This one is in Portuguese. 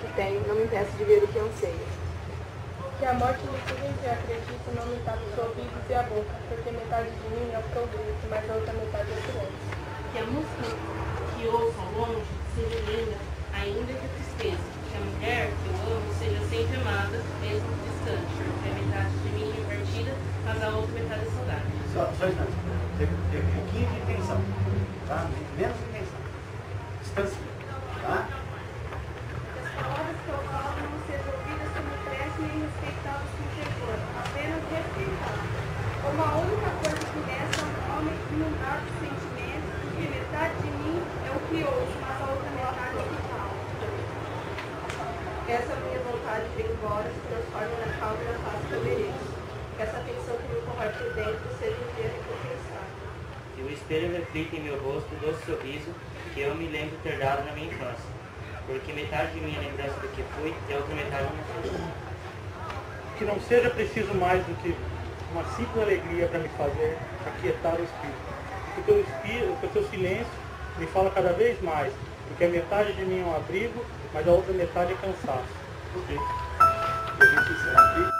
que tenho não me impeça de ver o que anseio. Que a morte me siga e acredito não me tape os ouvidos e a boca, porque metade de mim é o que eu grito, mas a outra metade é o silêncio. Que a música que ouço ao longe seja linda, ainda que tristeza. Que a mulher que eu amo seja sempre amada, mesmo distante, porque a metade de mim é partida, mas a outra metade é saudade. Só instante. Tem um pouquinho de tensão, tá? Menos de tensão. Distância, tá? As palavras que eu falo não sejam ouvidas como prece nem respeitadas como terror, apenas respeitadas. Uma única coisa que resta ao homem inundar de sentimentos, porque metade de mim é o que ouço, mas a outra metade é o que fala. Essa minha vontade de ir embora se transforme na calma e na paz que eu mereço. Que essa tensão que me corrói por dentro seja um dia recompensado. Que o espelho reflita em meu rosto o doce sorriso que eu me lembro ter dado na minha infância. Porque metade de mim é lembrança do que fui e a outra metade não fui. Que não seja preciso mais do que uma simples alegria para me fazer aquietar o espírito. Que o teu silêncio me fala cada vez mais, porque a metade de mim é um abrigo, mas a outra metade é cansaço. Ok. E a gente encerra aqui.